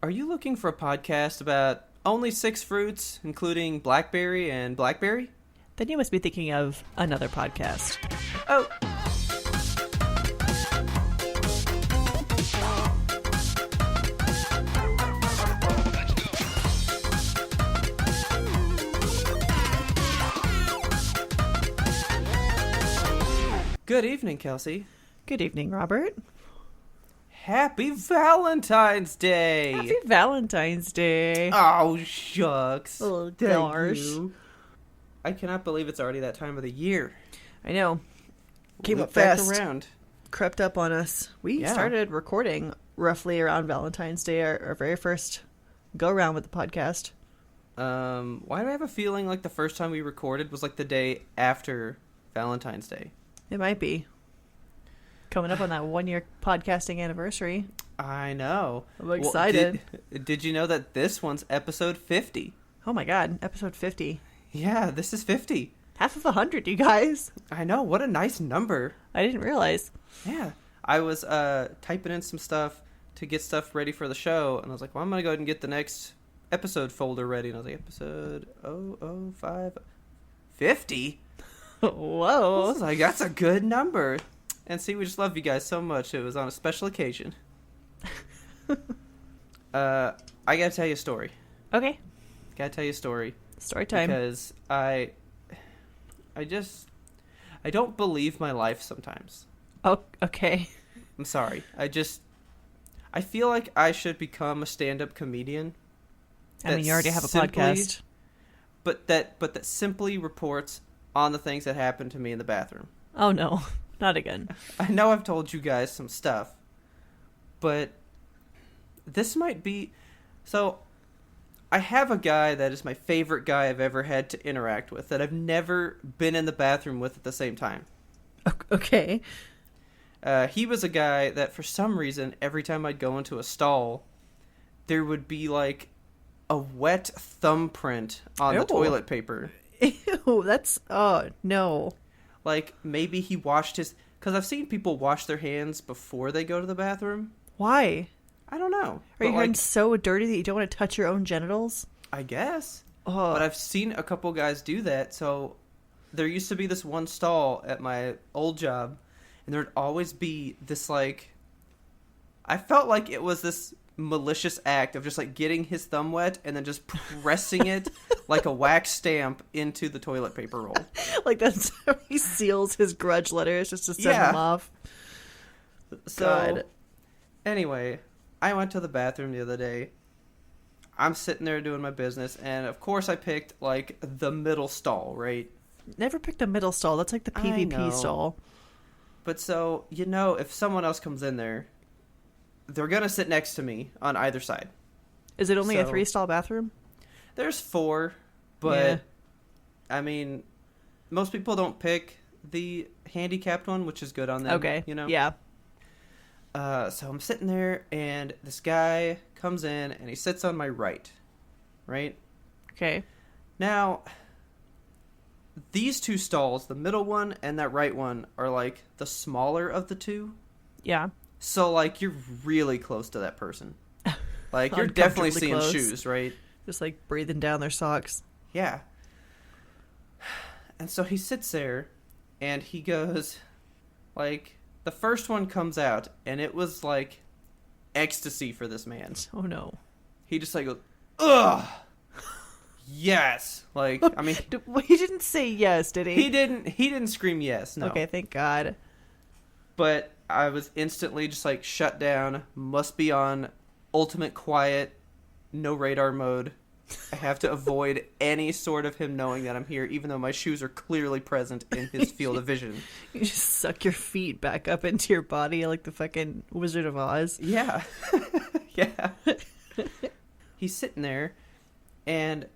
Are you looking for a podcast about only 6 fruits, including blackberry and blackberry? Then you must be thinking of another podcast. Oh. Good evening, Kelsey. Good evening, Robert. Happy Valentine's Day! Happy Valentine's Day. Oh, shucks. Oh, Thank gosh. you. I cannot believe it's already that time of the year. I know. Came Loop up back fast. around. Crept up on us. We started recording roughly around Valentine's Day, our very first go-around with the podcast. Why do I have a feeling like the first time we recorded was like the day after Valentine's Day? It might be. Coming up on that 1-year podcasting anniversary. I know. I'm excited. Well, did you know that this one's episode 50? Oh my god, episode 50. Yeah, this is 50. Half of 100, you guys. I know, what a nice number. I didn't realize. Yeah. I was typing in some stuff to get stuff ready for the show, and I was like, well, I'm going to go ahead and get the next episode folder ready. And I was like, episode 005. 50? Whoa. I was like, that's a good number. And see, we just love you guys so much. It was on a special occasion. I gotta tell you a story. Okay. Gotta tell you a story. Story time. Because I don't believe my life sometimes. Oh, okay. I'm sorry. I feel like I should become a stand-up comedian. I mean, you already have a podcast. But that simply reports on the things that happen to me in the bathroom. Oh, no. Not again. I know I've told you guys some stuff, but this might be... So, I have a guy that is my favorite guy I've ever had to interact with, that I've never been in the bathroom with at the same time. Okay. He was a guy that, for some reason, every time I'd go into a stall, there would be, like, a wet thumbprint on the toilet paper. Ew, that's... Oh, no. Like, maybe he washed his... Because I've seen people wash their hands before they go to the bathroom. Why? I don't know. Are your hands so dirty that you don't want to touch your own genitals? I guess. Oh. But I've seen a couple guys do that. So there used to be this one stall at my old job, and there'd always be this, like... I felt like it was this malicious act of just, like, getting his thumb wet and then just pressing it like a wax stamp into the toilet paper roll. Like, that's how he seals his grudge letters, just to send them off. So, God. Anyway, I went to the bathroom the other day. I'm sitting there doing my business, and of course I picked, like, the middle stall, right? Never picked a middle stall. That's like the PvP stall. But so, you know, if someone else comes in there, they're going to sit next to me on either side. Is it only a 3-stall bathroom? There's 4, but, I mean, most people don't pick the handicapped one, which is good on them. Okay, you know? Yeah. So I'm sitting there, and this guy comes in, and he sits on my right. Okay. Now, these 2 stalls, the middle one and that right one, are, like, the smaller of the 2. Yeah. So, like, you're really close to that person. Like, you're definitely seeing close. shoes, right? Just, like, breathing down their socks. Yeah. And so he sits there, and he goes, like, the first one comes out, and it was, like, ecstasy for this man. Oh, no. He just, like, goes, ugh! Yes! Like, I mean... He didn't say yes, did he? He didn't scream yes, no. Okay, thank God. But I was instantly just, like, shut down, must be on ultimate quiet, no radar mode. I have to avoid any sort of him knowing that I'm here, even though my shoes are clearly present in his field of vision. You just suck your feet back up into your body like the fucking Wizard of Oz. Yeah. Yeah. He's sitting there, and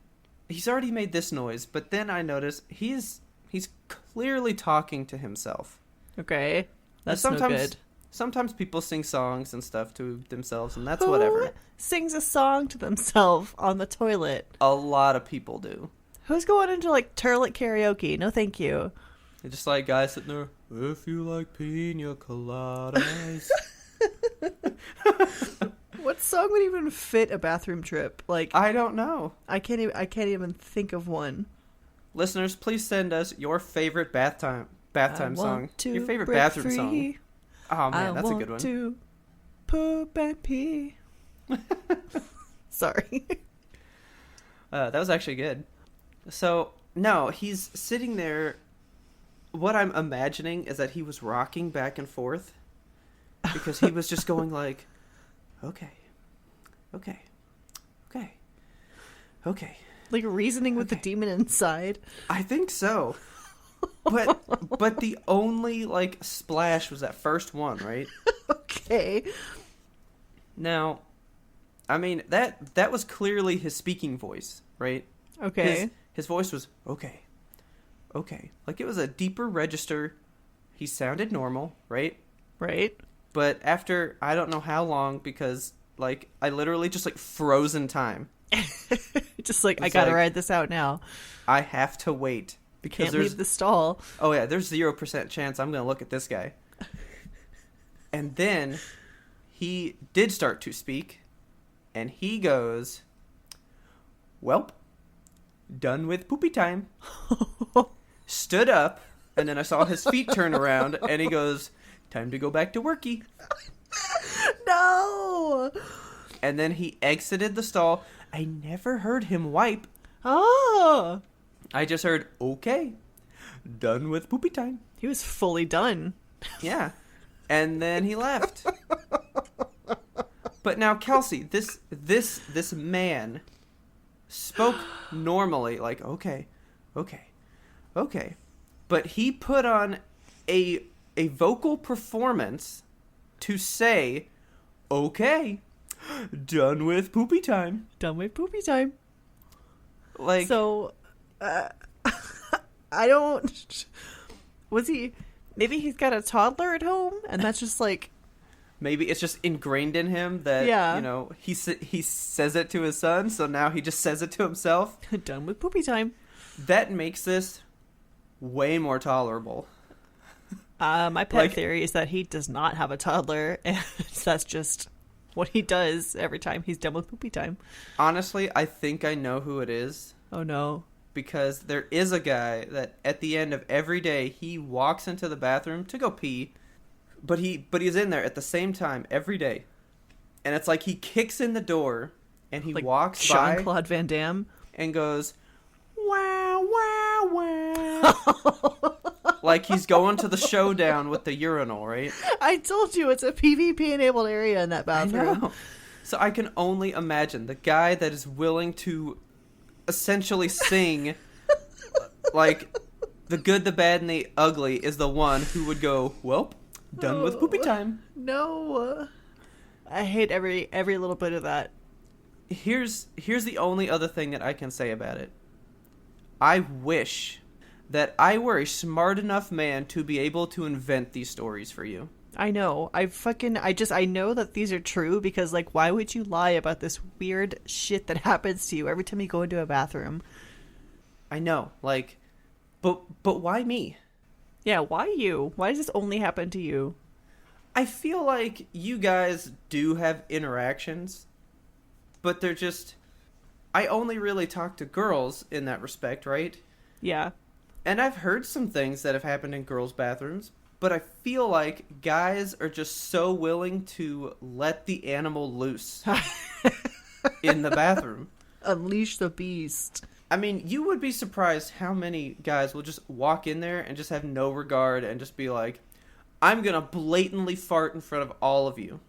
he's already made this noise, but then I notice he's clearly talking to himself. Okay. That's no good. Sometimes people sing songs and stuff to themselves, and that's Who whatever. Sings a song to themselves on the toilet? A lot of people do. Who's going into, like, toilet karaoke? No, thank you. They're just like guys sitting there, if you like pina coladas. What song would even fit a bathroom trip? Like, I don't know. I can't even think of one. Listeners, please send us your favorite bath time song. Your favorite break bathroom free. song. Oh man, that's a good one. I want to poop and pee. Sorry. That was actually good. So, no, he's sitting there. What I'm imagining is that he was rocking back and forth because he was just going like, okay. Like reasoning with the demon inside. I think so. But the only like splash was that first one, right? Okay. Now, I mean that was clearly his speaking voice, right? Okay. His voice was okay. Like it was a deeper register. He sounded normal, right? Right. But after I don't know how long, because like I literally just like frozen time. Just like, It's I gotta like, ride this out now. I have to wait because Can't leave the stall. Oh yeah, there's 0% chance I'm gonna look at this guy. And then he did start to speak, and he goes, "Welp, done with poopy time." Stood up, and then I saw his feet turn around, and he goes, "Time to go back to worky." No. And then he exited the stall. I never heard him wipe. Oh. I just heard, "Okay, done with poopy time." He was fully done. Yeah. And then he left. But now, Kelsey, this man spoke normally, like, okay. But he put on a vocal performance to say, "Okay, done with poopy time." Done with poopy time. Like, So, I don't... Was he... Maybe he's got a toddler at home, and that's just like... maybe it's just ingrained in him that, Yeah. you know, he says it to his son, so now he just says it to himself. Done with poopy time. That makes this way more tolerable. My pet theory is that he does not have a toddler, and that's just what he does every time he's done with poopy time. Honestly, I think I know who it is. Oh no. Because there is a guy that at the end of every day, he walks into the bathroom to go pee, but he's in there at the same time every day. And it's like he kicks in the door and he Like walks by Jean-Claude Van Damme. and goes, "Wow, wow, wow." Like he's going to the showdown with the urinal, right? I told you it's a PvP-enabled area in that I bathroom. know. So I can only imagine the guy that is willing to essentially sing like the good, the bad, and the ugly is the one who would go, "Welp, done with poopy time." No. I hate every little bit of that. Here's the only other thing that I can say about it. I wish that I were a smart enough man to be able to invent these stories for you. I know. I know that these are true because, like, why would you lie about this weird shit that happens to you every time you go into a bathroom? I know, like, but why me? Yeah, why you? Why does this only happen to you? I feel like you guys do have interactions, but they're just... I only really talk to girls in that respect, right? Yeah. And I've heard some things that have happened in girls' bathrooms, but I feel like guys are just so willing to let the animal loose in the bathroom. Unleash the beast. I mean, you would be surprised how many guys will just walk in there and just have no regard and just be like, "I'm gonna blatantly fart in front of all of you."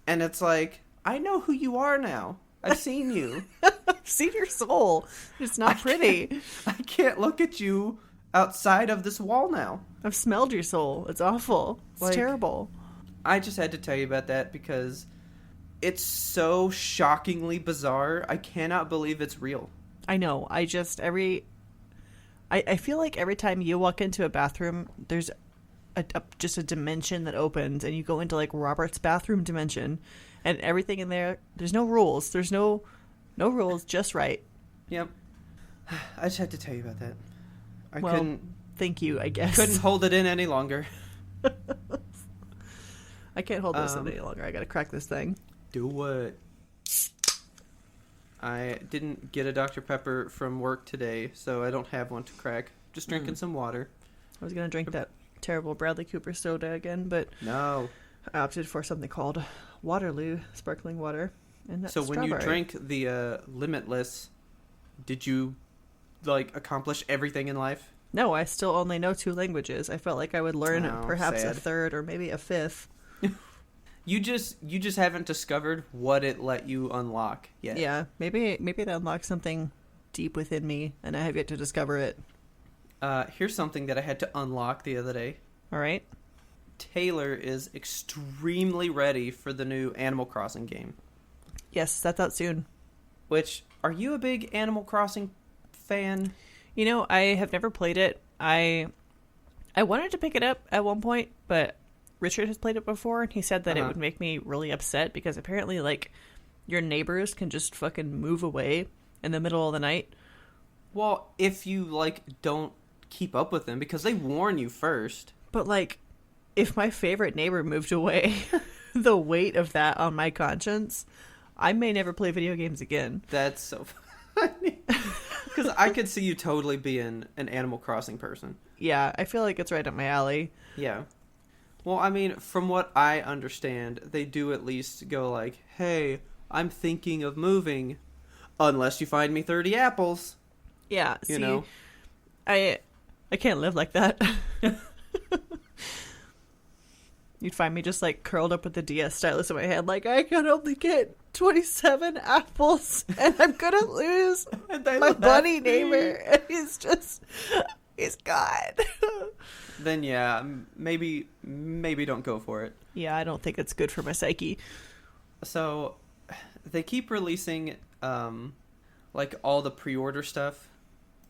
And it's like, I know who you are now. I've seen you. I've seen your soul. It's not pretty. I can't look at you outside of this wall now. I've smelled your soul. It's awful. It's Like, terrible. I just had to tell you about that because it's so shockingly bizarre. I cannot believe it's real. I know. I feel like every time you walk into a bathroom, there's just a dimension that opens, and you go into like Robert's bathroom dimension, and everything in there. There's no rules. There's no rules. Just right. Yep. I just had to tell you about that. I Thank you. I guess couldn't hold it in any longer. I can't hold this any longer. I gotta crack this thing. Do it. I didn't get a Dr. Pepper from work today, so I don't have one to crack. Just drinking some water. I was gonna drink that terrible Bradley Cooper soda again, but no, I opted for something called Waterloo sparkling water. And that's so when you strawberry. drank the Limitless, did you like accomplish everything in life? No, I still only know 2 languages. I felt like I would learn perhaps sad. a third or maybe a 5th. You just haven't discovered what it let you unlock yet. Yeah, maybe it unlocks something deep within me, and I have yet to discover it. Here's something that I had to unlock the other day. All right. Taylor is extremely ready for the new Animal Crossing game. Yes, that's out soon. Which, are you a big Animal Crossing fan? You know, I have never played it. I wanted to pick it up at one point, but Richard has played it before, and he said that it would make me really upset because apparently, like, your neighbors can just fucking move away in the middle of the night. Well, if you, like, don't keep up with them, because they warn you first. But, like, if my favorite neighbor moved away, the weight of that on my conscience, I may never play video games again. That's so funny. Because I could see you totally being an Animal Crossing person. Yeah, I feel like it's right up my alley. Yeah. Well, I mean, from what I understand, they do at least go like, hey, I'm thinking of moving, unless you find me 30 apples. Yeah, you know? I can't live like that. You'd find me just, like, curled up with the DS stylus in my hand, like, I can only get 27 apples, and I'm gonna lose my bunny neighbor, and he's gone. Then, yeah, maybe don't go for it. Yeah, I don't think it's good for my psyche. So, they keep releasing, like, all the pre-order stuff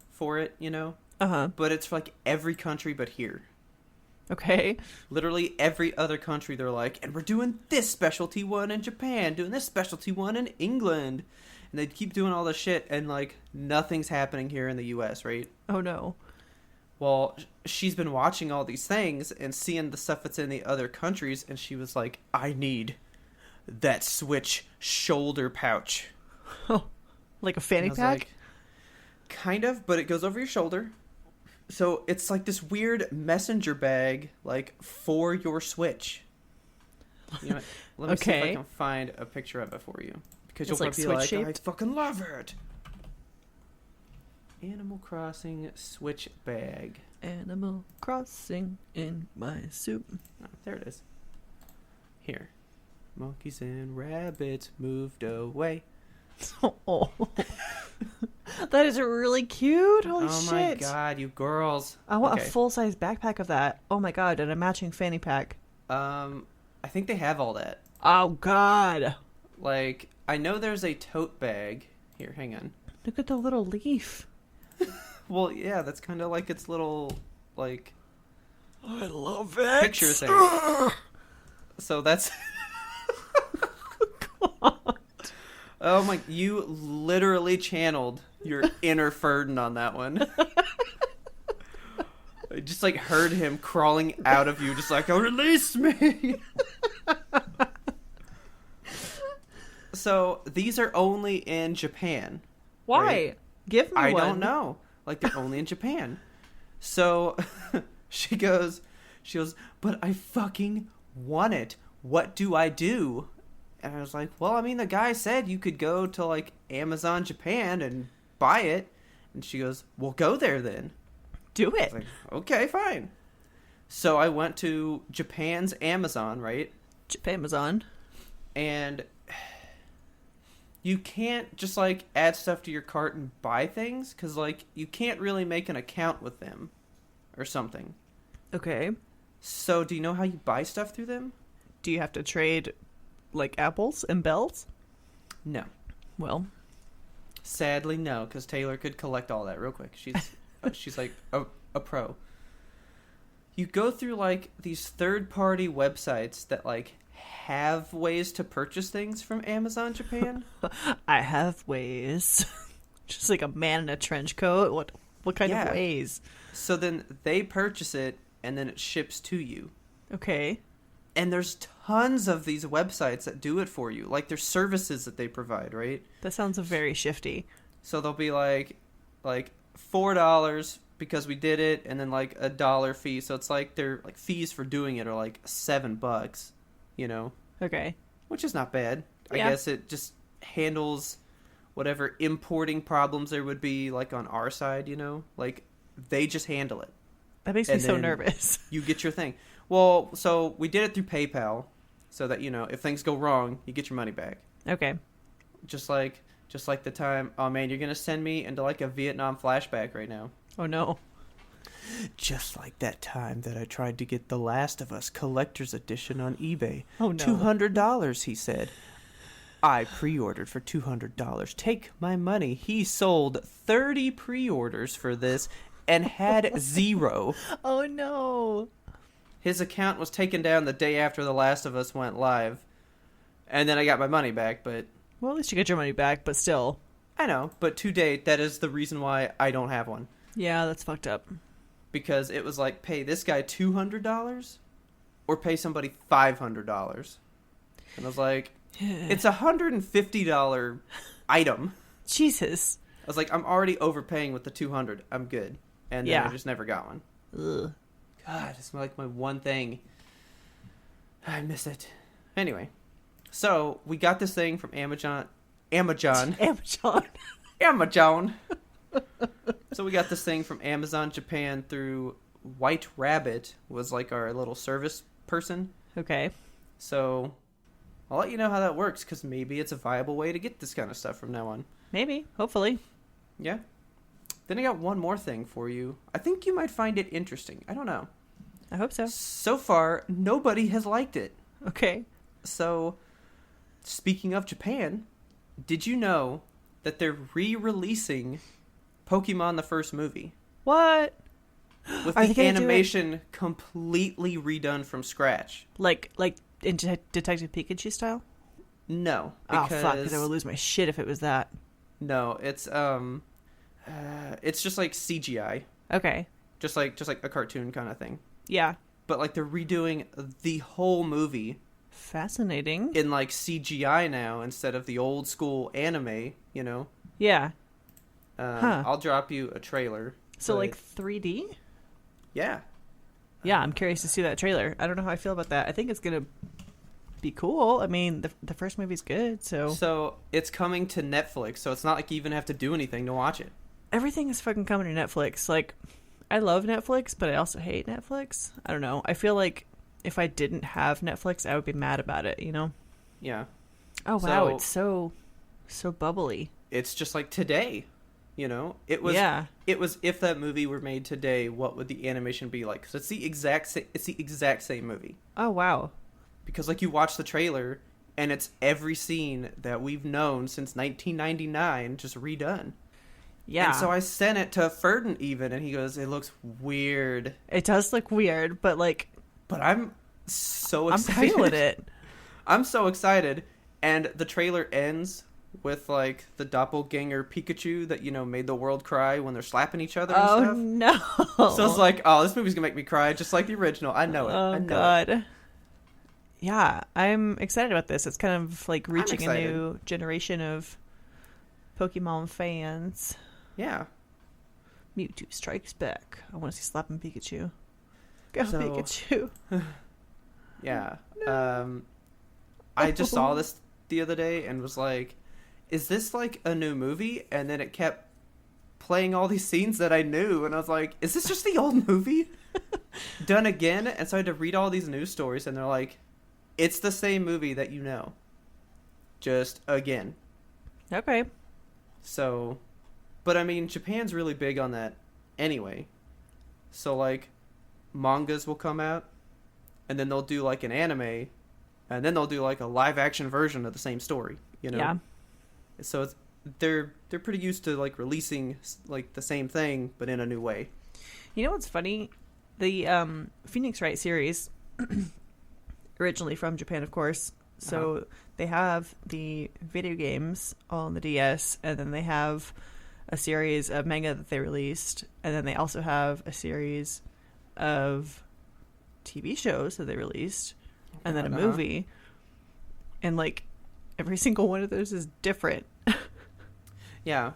for it, you know? Uh-huh. But it's for, like, every country but here. Okay. Literally every other country, they're like, and we're doing this specialty one in Japan, doing this specialty one in England. And they keep doing all this shit, and, like, nothing's happening here in the U.S., right? Oh, no. Well, she's been watching all these things and seeing the stuff that's in the other countries, and she was like, I need that Switch shoulder pouch. Oh, like a fanny pack? Like, kind of, but it goes over your shoulder. So it's like this weird messenger bag, like, for your Switch. You know what? Let me see if I can find a picture of it for you. Because you'll like be like, Switch-shaped? I fucking love it. Animal Crossing Switch bag. Animal Crossing in my soup. Oh, there it is. Here. Monkeys and rabbits moved away. Oh. That is really cute. Holy shit. Oh my god, you girls. I want a full-size backpack of that. Oh my god, and a matching fanny pack. I think they have all that. Oh god. Like, I know there's a tote bag. Here, hang on. Look at the little leaf. Well, yeah, that's kind of like its little, like... I love it. Picture thing. So that's... Oh my, you literally channeled your inner Ferdin on that one. I just, like, heard him crawling out of you, just like, oh, release me! So, these are only in Japan. Why? Right? Give me one. I don't know. Like, they're only in Japan. So, she goes, but I fucking want it. What do I do? And I was like, well, I mean, the guy said you could go to, like, Amazon Japan and buy it. And she goes, well, go there then. Do it. I was like, okay, fine. So I went to Japan's Amazon, right? Amazon. And you can't just, like, add stuff to your cart and buy things. Because, like, you can't really make an account with them or something. Okay. So do you know how you buy stuff through them? Do you have to trade... like apples and bells? No. Well, Sadly, no, because Taylor could collect all that real quick. She's like a pro. You go through, like, these third-party websites that, like, have ways to purchase things from Amazon Japan. I have ways. Just like a man in a trench coat. What kind of ways? So then they purchase it, and then it ships to you. Okay. And there's tons of these websites that do it for you. Like, there's services that they provide, right? That sounds very shifty. So they'll be like $4 because we did it, and then like $1 fee. So it's like their like fees for doing it are like $7, you know? Okay. Which is not bad. Yeah. I guess it just handles whatever importing problems there would be like on our side, you know? Like, they just handle it. That makes me And so then nervous. You get your thing. Well, so we did it through PayPal so that, you know, if things go wrong, you get your money back. Okay. Just like the time, oh man, you're going to send me into like a Vietnam flashback right now. Oh no. Just like that time that I tried to get The Last of Us Collector's Edition on eBay. Oh no. $200, he said. I pre-ordered for $200. Take my money. He sold 30 pre-orders for this and had 0. Oh no. His account was taken down the day after The Last of Us went live. And then I got my money back, but... Well, at least you get your money back, but still. I know, but to date, that is the reason why I don't have one. Yeah, that's fucked up. Because it was like, pay this guy $200 or pay somebody $500. And I was like, it's a $150 item. Jesus. I was like, I'm already overpaying with the $200. I'm good. And then I just never got one. Ugh. God, it's like my one thing. I miss it. Anyway, so we got this thing from Amazon. Amazon. Amazon. So we got this thing from Amazon Japan through White Rabbit, was like our little service person. Okay. So I'll let you know how that works, because maybe it's a viable way to get this kind of stuff from now on. Maybe. Hopefully. Yeah. Then I got one more thing for you. I think you might find it interesting. I don't know. I hope so. So far, nobody has liked it. Okay. So, speaking of Japan, did you know that they're re-releasing Pokemon the first movie? What? With Are the they gonna animation completely redone from scratch. Like in Detective Pikachu style? No. Oh, fuck, because I would lose my shit if it was that. No, it's just like CGI. Okay. Just like a cartoon kind of thing. Yeah. But like they're redoing the whole movie. Fascinating. In like CGI now instead of the old school anime, you know? Yeah. I'll drop you a trailer. So like 3D? Yeah. Yeah, I'm curious to see that trailer. I don't know how I feel about that. I think it's going to be cool. I mean, the first movie's good, so... So, it's coming to Netflix, so it's not like you even have to do anything to watch it. Everything is fucking coming to Netflix. Like, I love Netflix, but I also hate Netflix. I don't know. I feel like if I didn't have Netflix, I would be mad about it, you know? Yeah. Oh, wow, it's so bubbly. It's just like today, you know? It was if that movie were made today, what would the animation be like? Because it's the exact same movie. Oh, wow. Because like you watch the trailer and it's every scene that we've known since 1999 just redone. Yeah. And so I sent it to Ferdin even, and he goes, it looks weird. It does look weird, but like... But I'm so excited. I'm feeling it. I'm so excited. And the trailer ends with like the doppelganger Pikachu that, you know, made the world cry when they're slapping each other and stuff. Oh, no. So it's like, oh, this movie's gonna make me cry just like the original. I know it. Oh, I know God. It. Yeah, I'm excited about this. It's kind of like reaching a new generation of Pokemon fans. Yeah. Mewtwo strikes back. I want to see slapping Pikachu. Go Pikachu. Yeah. No. I just saw this the other day and was like, is this like a new movie? And then it kept playing all these scenes that I knew, and I was like, is this just the old movie done again? And so I had to read all these news stories, and they're like, it's the same movie that you know, just again. Okay. So, but I mean, Japan's really big on that anyway. So like, mangas will come out, and then they'll do like an anime, and then they'll do like a live action version of the same story, you know? Yeah. So it's, they're pretty used to like releasing like the same thing, but in a new way. You know what's funny? The Phoenix Wright series, originally from Japan, of course. So they have the video games on the DS, and then they have a series of manga that they released, and then they also have a series of TV shows that they released. and then a movie. And, like, every single one of those is different. Yeah.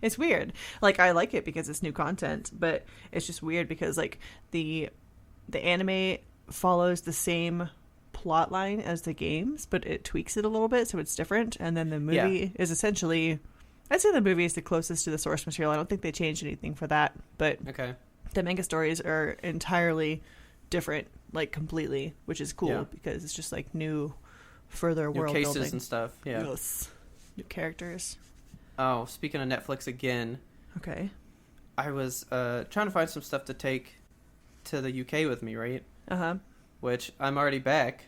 It's weird. Like, I like it because it's new content, but it's just weird because, like, the anime follows the same plot line as the games, but it tweaks it a little bit, so it's different. And then the movie is essentially, I'd say the movie is the closest to the source material. I don't think they changed anything for that, but the manga stories are entirely different, like, completely, which is cool because it's just, like, new, further world cases building and stuff. Yeah. Yes. New characters. Oh, speaking of Netflix again. Okay. I was trying to find some stuff to take to the UK with me, right? Uh-huh. Which I'm already back,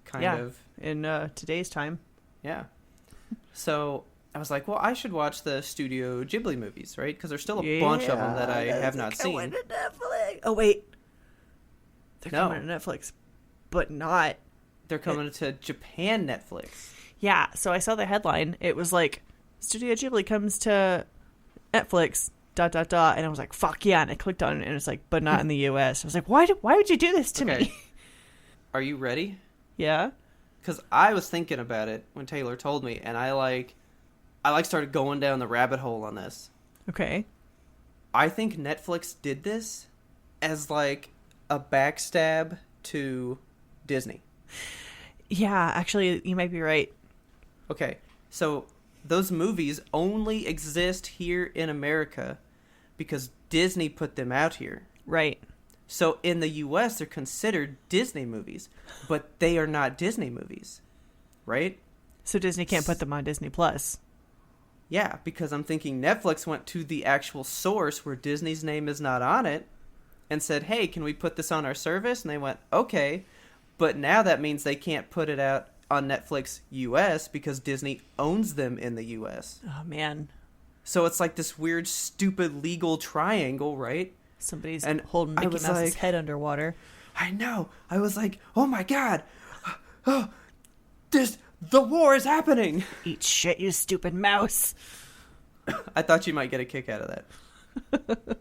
kind of. In today's time. Yeah. So I was like, well, I should watch the Studio Ghibli movies, right? Because there's still a bunch of them that I have not seen. To Netflix. Oh, wait. They're coming to Netflix, but not. They're coming to Japan Netflix. Yeah, so I saw the headline. It was like, Studio Ghibli comes to Netflix, ... And I was like, fuck yeah, and I clicked on it, and it's like, but not in the US. I was like, why would you do this to me? Are you ready? Yeah. Because I was thinking about it when Taylor told me, and I started going down the rabbit hole on this. Okay. I think Netflix did this as, like, a backstab to Disney. Yeah, actually, you might be right. Okay, so those movies only exist here in America because Disney put them out here. Right. So in the US, they're considered Disney movies, but they are not Disney movies, right? So Disney can't put them on Disney Plus. Yeah, because I'm thinking Netflix went to the actual source where Disney's name is not on it and said, hey, can we put this on our service? And they went, okay. But now that means they can't put it out on Netflix US because Disney owns them in the US. Oh, man. So it's like this weird, stupid legal triangle, right? Somebody's holding Mickey Mouse's head underwater. I know. I was like, oh my god. Oh, the war is happening. Eat shit, you stupid mouse. I thought you might get a kick out of that.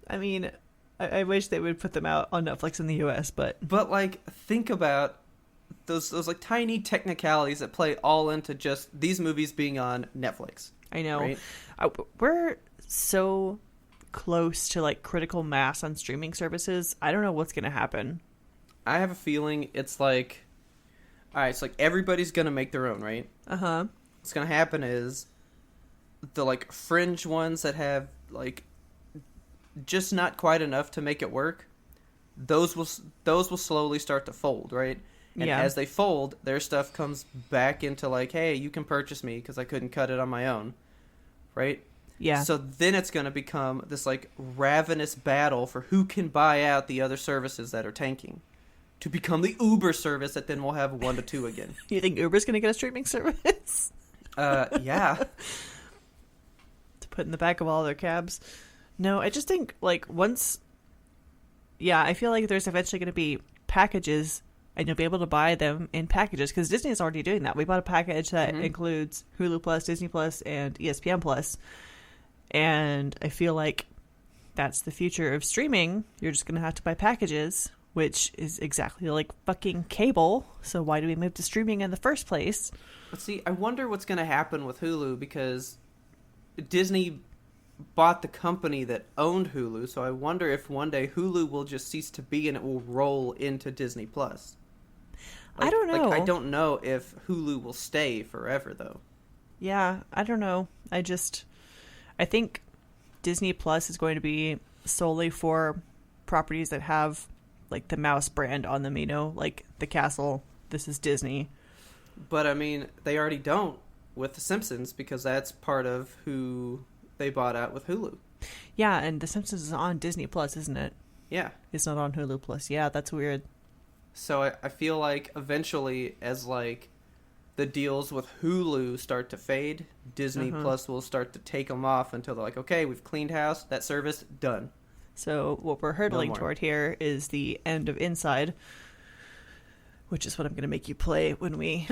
I mean, I wish they would put them out on Netflix in the US, but like, think about those like tiny technicalities that play all into just these movies being on Netflix. I know. Right? We're so close to, like, critical mass on streaming services. I don't know what's going to happen. I have a feeling it's like, all right, it's like everybody's going to make their own, right? Uh-huh. What's going to happen is the, like, fringe ones that have, like, just not quite enough to make it work, those will slowly start to fold, right? And as they fold, their stuff comes back into, like, hey, you can purchase me because I couldn't cut it on my own, right? Yeah. So then it's going to become this, like, ravenous battle for who can buy out the other services that are tanking to become the Uber service that then we'll have 1 to 2 again. You think Uber's going to get a streaming service? Yeah. To put in the back of all their cabs. No, I just think, like, once... Yeah, I feel like there's eventually going to be packages, and you'll be able to buy them in packages, because Disney is already doing that. We bought a package that includes Hulu Plus, Disney Plus, and ESPN Plus. And I feel like that's the future of streaming. You're just going to have to buy packages, which is exactly like fucking cable. So why do we move to streaming in the first place? But see, I wonder what's going to happen with Hulu, because Disney bought the company that owned Hulu. So I wonder if one day Hulu will just cease to be and it will roll into Disney Plus. Like, I don't know. Like, I don't know if Hulu will stay forever, though. Yeah, I don't know. I think Disney Plus is going to be solely for properties that have, like, the mouse brand on them, you know, like the castle. This is Disney. But I mean, they already don't with The Simpsons, because that's part of who they bought out with Hulu. Yeah, and The Simpsons is on Disney Plus, isn't it? Yeah. It's not on Hulu Plus. Yeah, that's weird. So I feel like eventually, as, like, the deals with Hulu start to fade, Disney Plus will start to take them off until they're like, okay, we've cleaned house, that service, done. So what we're hurtling toward here is the end of Inside, which is what I'm going to make you play when we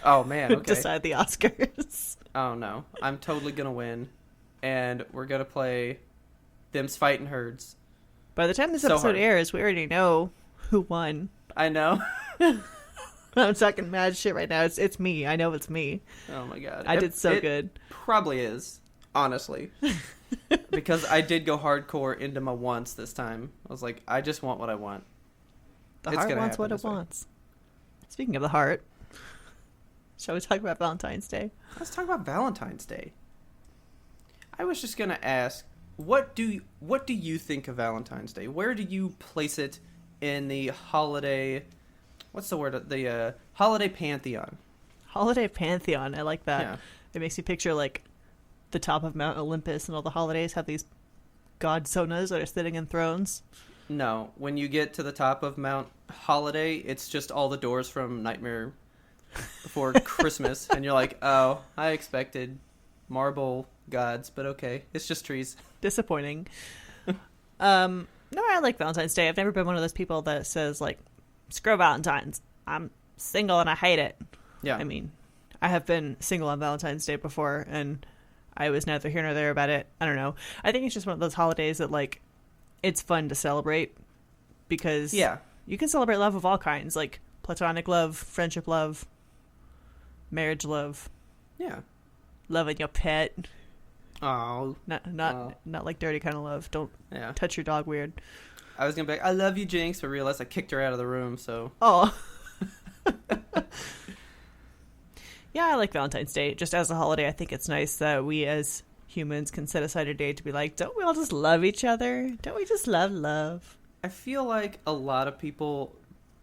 oh man, okay. decide the Oscars. Oh no, I'm totally going to win, and we're going to play Them's Fighting Herds. By the time this episode airs, we already know Who won? I know. I'm talking mad shit right now. It's me. I know it's me. Oh my god. I did so good. Probably is, honestly. Because I did go hardcore into my wants this time. I was like, I just want what I want. The heart wants what it wants. Speaking of the heart, shall we talk about Valentine's Day? Let's talk about Valentine's Day. I was just gonna ask, what do you think of Valentine's Day? Where do you place it in the holiday? What's the word? The Holiday Pantheon. Holiday Pantheon. I like that. Yeah. It makes you picture like the top of Mount Olympus, and all the holidays have these godsonas that are sitting in thrones. No, when you get to the top of Mount Holiday, it's just all the doors from Nightmare Before Christmas, and you're like, oh, I expected marble gods, but okay, it's just trees. Disappointing. No, I like Valentine's Day. I've never been one of those people that says like, screw Valentine's. I'm single and I hate it. Yeah. I mean, I have been single on Valentine's Day before, and I was neither here nor there about it. I don't know. I think it's just one of those holidays that like, it's fun to celebrate because you can celebrate love of all kinds, like platonic love, friendship love, marriage love. Yeah. Loving your pet. Oh. Not like dirty kind of love. Don't touch your dog weird. I was going to be like, I love you, Jinx, but realized I kicked her out of the room, so. Oh. Yeah, I like Valentine's Day. Just as a holiday, I think it's nice that we as humans can set aside a day to be like, don't we all just love each other? Don't we just love? I feel like a lot of people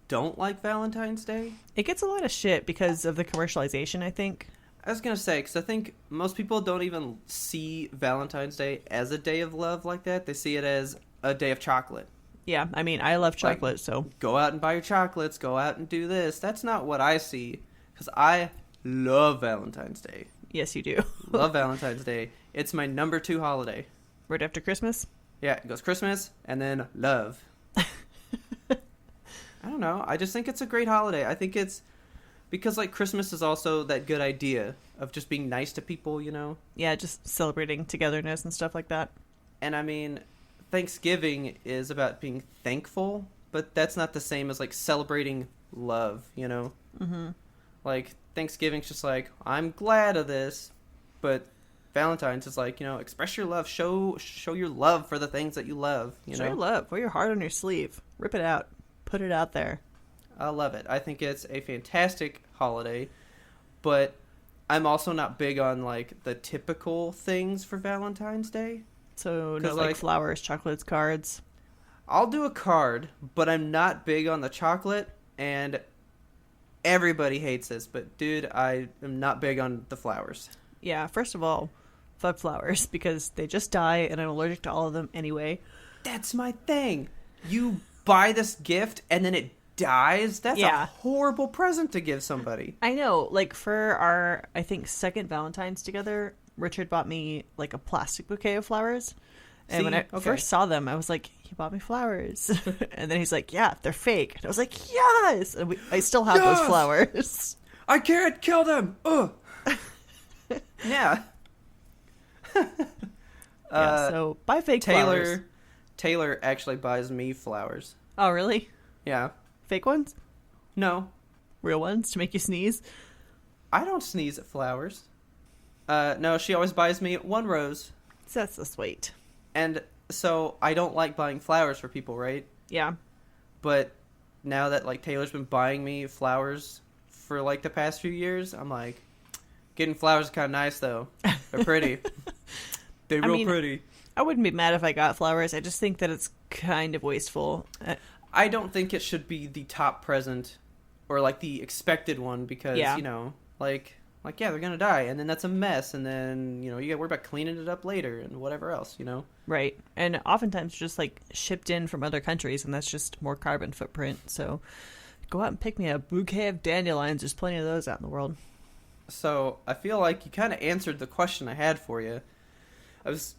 don't like Valentine's Day. It gets a lot of shit because of the commercialization, I think. I was going to say, because I think most people don't even see Valentine's Day as a day of love like that. They see it as a day of chocolate. Yeah, I mean, I love chocolate, like, so. Go out and buy your chocolates. Go out and do this. That's not what I see, because I love Valentine's Day. Yes, you do. Love Valentine's Day. It's my number 2 holiday. Right after Christmas? Yeah, it goes Christmas and then love. I don't know. I just think it's a great holiday. I think it's because like Christmas is also that good idea of just being nice to people, you know? Yeah, just celebrating togetherness and stuff like that. And I mean, Thanksgiving is about being thankful, but that's not the same as like celebrating love, you know? Mm-hmm. Like Thanksgiving's just like, I'm glad of this, but Valentine's is like, you know, express your love, show your love for the things that you love, you know? Show your love, wear your heart on your sleeve, rip it out, put it out there. I love it. I think it's a fantastic holiday, but I'm also not big on like the typical things for Valentine's Day. So no like flowers, chocolates, cards. I'll do a card, but I'm not big on the chocolate, and everybody hates this, but dude, I am not big on the flowers. Yeah, first of all, fuck flowers because they just die and I'm allergic to all of them anyway. That's my thing. You buy this gift and then it dies? That's a horrible present to give somebody. I know. Like for our, I think, second Valentine's together, Richard bought me like a plastic bouquet of flowers. And when I first saw them, I was like, he bought me flowers. And then he's like, yeah, they're fake. And I was like, yes! And I still have those flowers. I can't kill them! Ugh! Yeah. So buy fake flowers. Taylor actually buys me flowers. Oh, really? Yeah. Fake ones? No. Real ones to make you sneeze? I don't sneeze at flowers. No, she always buys me one rose. That's so sweet. And so I don't like buying flowers for people, right? Yeah. But now that like Taylor's been buying me flowers for like the past few years, I'm like, getting flowers is kind of nice though. They're pretty. They're pretty. I wouldn't be mad if I got flowers. I just think that it's kind of wasteful. I don't think it should be the top present or like the expected one because, you know, like yeah, they're going to die and then that's a mess and then, you know, you got to worry about cleaning it up later and whatever else, you know? Right. And oftentimes just like shipped in from other countries and that's just more carbon footprint. So go out and pick me a bouquet of dandelions. There's plenty of those out in the world. So I feel like you kind of answered the question I had for you. I was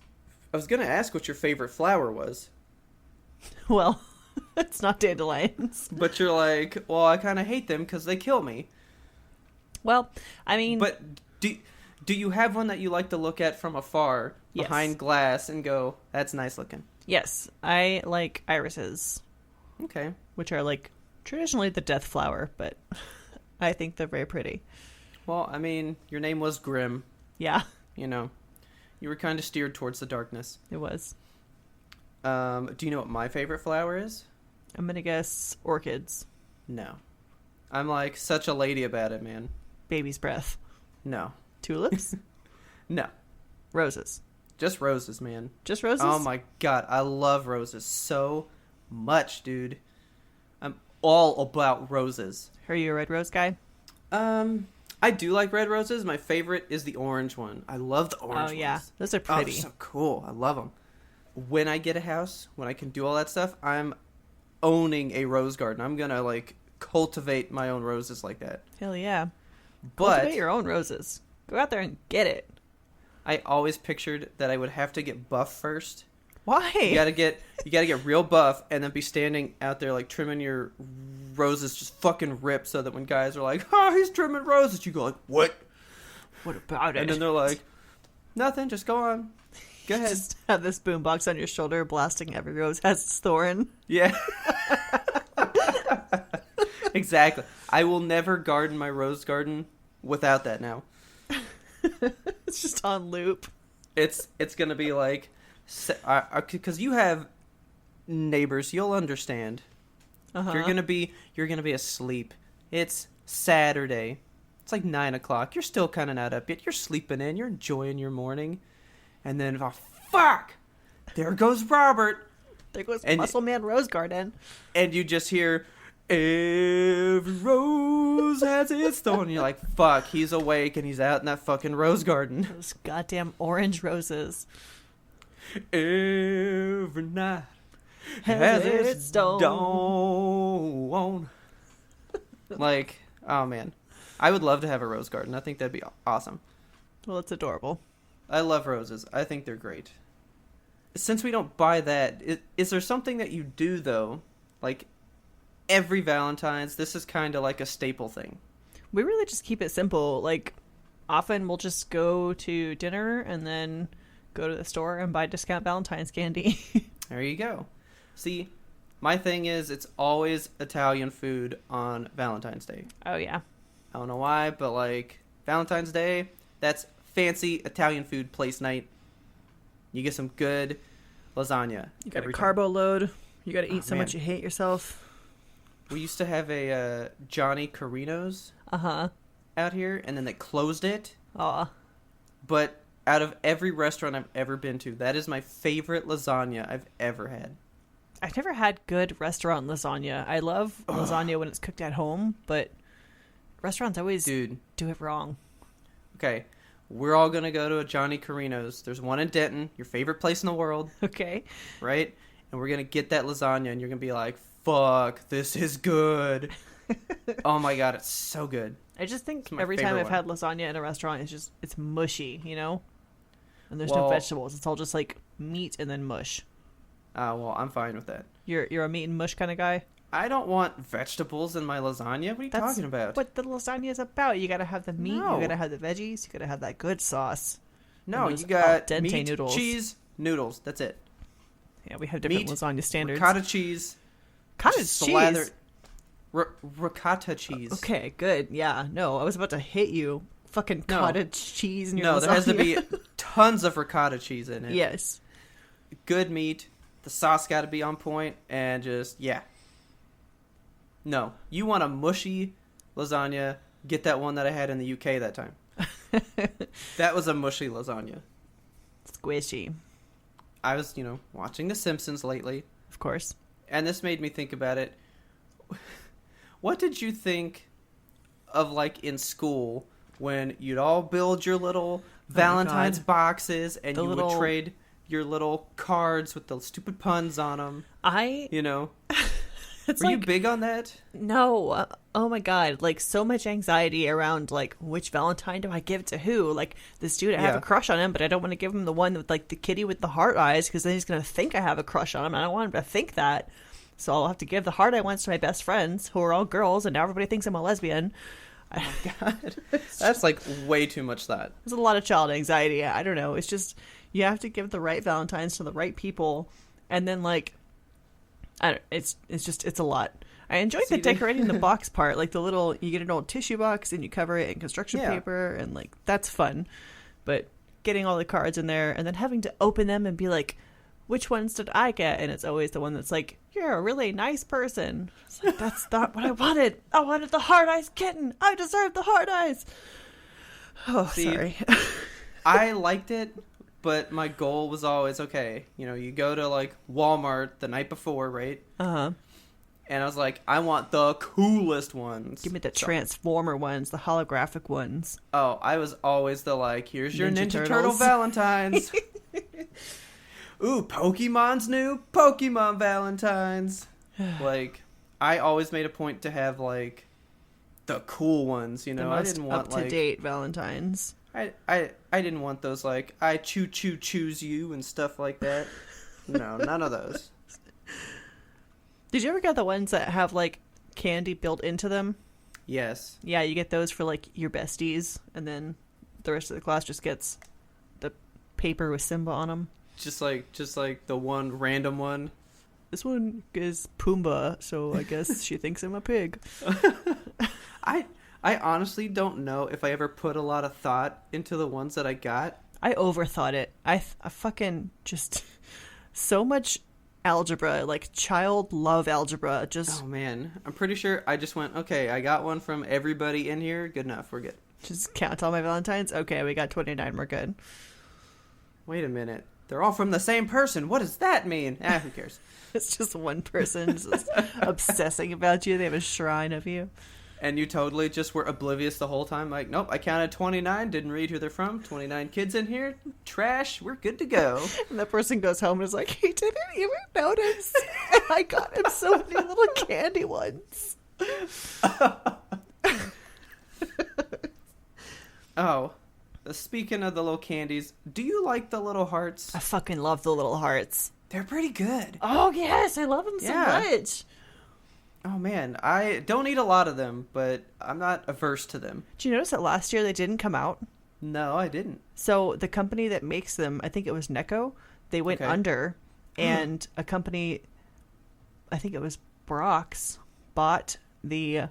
going to ask what your favorite flower was. Well, it's not dandelions. But you're like, well, I kind of hate them because they kill me. Well, I mean... But do you have one that you like to look at from afar, behind glass, and go, that's nice looking? Yes, I like irises. Okay. which are like traditionally the death flower, but I think they're very pretty. Well, I mean, your name was Grim. Yeah, You know, you were kind of steered towards the darkness. it was. Do you know what my favorite flower is? I'm gonna guess orchids. No. I'm like such a lady about it, man. Baby's breath. No. Tulips. No. Roses. Just roses, man. Just roses? Oh my god, I love roses so much, dude. I'm all about roses. Are you a red rose guy? I do like red roses. My favorite is the orange one. I love the orange Oh yeah, ones. those are Oh, pretty. they're so cool. I love them. When I get a house, when I can do all that stuff, I'm owning a rose garden. I'm gonna like cultivate my own roses like that. Hell yeah. But Cultivate your own roses. Go out there and get it. I always pictured that I would have to get buff first. Why? You gotta get real buff and then be standing out there like trimming your roses just fucking ripped so that when guys are like, oh, he's trimming roses, you go like, what? What about it? And then they're like, nothing, just go on. Go ahead. Just have this boombox on your shoulder blasting every rose has its thorn. Yeah. Exactly. I will never garden my rose garden without that now. It's just on loop. It's gonna be like, because you have neighbors, you'll understand. Uh-huh. You're gonna be asleep. It's Saturday. It's like 9:00. You're still kind of not up yet. You're sleeping in. You're enjoying your morning, and then oh fuck, there goes Robert. There goes And- Muscle Man Rose Garden. And you just hear, every rose has its thorn. And you're like, fuck, he's awake and he's out in that fucking rose garden. Those goddamn orange roses. Every night Has has its its dawn. dawn. Like, oh man. I would love to have a rose garden. I think that'd be awesome. Well, it's adorable. I love roses. I think they're great. Since we don't buy that, is there something that you do, though? Like, every Valentine's, this is kind of like a staple thing. We really just keep it simple. Like, often we'll just go to dinner and then go to the store and buy discount Valentine's candy. There you go. See, my thing is, it's always Italian food on Valentine's Day. Oh, yeah. I don't know why, but, like, Valentine's Day, that's fancy Italian food place night. You get some good lasagna. You got every a time. carbo load. You got to eat so man. much you hate yourself. We used to have a Johnny Carino's Uh-huh. out here, and then they closed it. Aw. But out of every restaurant I've ever been to, that is my favorite lasagna I've ever had. I've never had good restaurant lasagna. I love lasagna when it's cooked at home, but restaurants always Dude, do it wrong. okay. We're all going to go to a Johnny Carino's. There's one in Denton, your favorite place in the world, Okay. right? And we're going to get that lasagna, and you're going to be like, fuck, this is good. Oh my god, it's so good. I just think It's my every time favorite I've one. had lasagna in a restaurant, it's mushy, you know? And there's no Well- vegetables. It's all just like meat and then mush. Well, I'm fine with that. You're a meat and mush kind of guy? I don't want vegetables in my lasagna. What are you That's talking about? what the lasagna is about. You gotta have the meat, No. you gotta have the veggies, you gotta have that good sauce. No, and those you got al dente meat, noodles. cheese, noodles. That's it. Yeah, we have different Meat, lasagna standards. Ricotta cheese. Cottage slather- cheese. Ricotta cheese. Okay, good. Yeah, no, I was about to hit you. Fucking No. cottage cheese in your No, lasagna. there has to be tons of ricotta cheese in it. Yes. Good meat. The sauce got to be on point, and just yeah. No, you want a mushy lasagna? Get that one that I had in the UK that time. That was a mushy lasagna. Squishy, I was, watching The Simpsons lately, of course. and this made me think about it. What did you think of, like, in school when you'd all build your little Valentine's God. boxes and The you little- would trade your little cards with the stupid puns on them? It's Were like you big on that? no. Oh my god! Like so much anxiety around like which Valentine do I give to who? Like this dude, I have Yeah. a crush on him, but I don't want to give him the one with like the kitty with the heart eyes because then he's gonna think I have a crush on him, and I don't want him to think that. So I'll have to give the heart eye ones to my best friends who are all girls, and now everybody thinks I'm a lesbian. God, that's like way too much thought. There's a lot of child anxiety. I don't know. It's just you have to give the right Valentines to the right people, and then like, I don't. It's a lot. I enjoyed the decorating the box part, like the little, you get an old tissue box and you cover it in construction paper, and like that's fun. But getting all the cards in there and then having to open them and be like, which ones did I get? And it's always the one that's like, you're a really nice person. It's like, that's not what I wanted. I wanted the hard eyes kitten. I deserve the hard eyes. Oh, sorry. I liked it, but my goal was always, okay, you know, you go to like Walmart the night before, right? Uh-huh. And I was like, I want the coolest ones. Give me the Transformer ones, the holographic ones. Oh, I was always the like, here's your Ninja Turtle Turtles. Valentines. Ooh, Pokemon's new Pokemon Valentines. Like, I always made a point to have like the cool ones, you know. The most I didn't want up-to-date Valentines. I didn't want those like I choose you and stuff like that. No, none of those. Did you ever get the ones that have like candy built into them? Yes. Yeah, you get those for like your besties, and then the rest of the class just gets the paper with Simba on them. Just like the one random one. This one is Pumbaa, so I guess she thinks I'm a pig. I honestly don't know if I ever put a lot of thought into the ones that I got. I overthought it. I fucking just so much algebra, like child love algebra. Just oh man, I'm pretty sure I just went, okay, I got one from everybody in here. Good enough, we're good. just count all my Valentines. Okay, we got 29. We're good. Wait a minute, they're all from the same person. What does that mean? Who cares? It's just one person just obsessing about you. They have a shrine of you. And you totally just were oblivious the whole time. Like, nope, I counted 29, didn't read who they're from. 29 kids in here. Trash. We're good to go. And that person goes home and is like, he didn't even notice. And I got him so many little candy ones. Oh, speaking of the little candies, do you like the little hearts? I fucking love the little hearts. They're pretty good. Oh, yes. I love them so much. Oh, man. I don't eat a lot of them, but I'm not averse to them. Did you notice that last year they didn't come out? No, I didn't. So the company that makes them, I think it was Necco, they went under, and a company, I think it was Brock's, bought the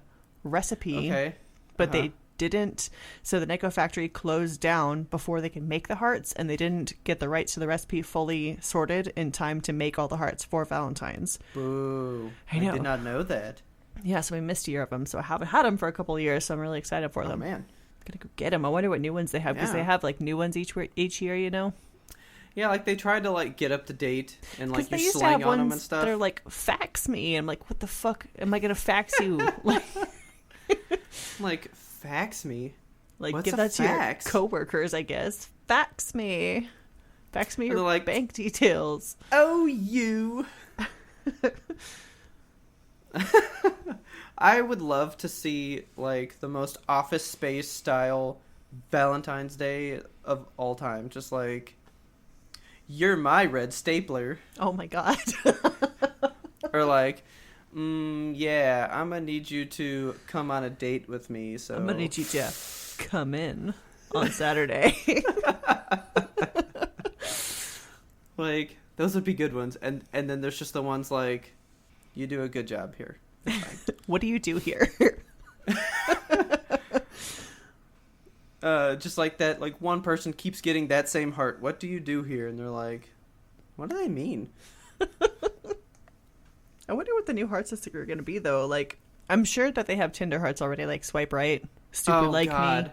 recipe, but they didn't. So the Necco factory closed down before they could make the hearts, and they didn't get the rights to the recipe fully sorted in time to make all the hearts for Valentine's. Boo. I know. I did not know that. Yeah, so we missed a year of them, so I haven't had them for a couple of years, so I'm really excited for them. Oh, man. Gonna go get them. I wonder what new ones they have, because they have like new ones each year, you know? Yeah, like they tried to like get up to date and like you used to slang have on them ones and stuff. They're like, fax me. I'm like, what the fuck am I gonna fax you? Like, fax me? Like, what's give a that fax? to your coworkers, I guess. Fax me. Fax me your like, bank details. Oh, you. I would love to see like the most Office Space style Valentine's Day of all time. Just like, you're my red stapler. Oh my god. Or like, yeah, I'm gonna need you to come on a date with me. So I'm gonna need you to come in on Saturday. Like, those would be good ones. And then there's just the ones like, you do a good job here. What do you do here? Just like that, like one person keeps getting that same heart. What do you do here? And they're like, what do they mean? I wonder what the new heart system are going to be, though. Like, I'm sure that they have Tinder hearts already, like swipe right, super like me.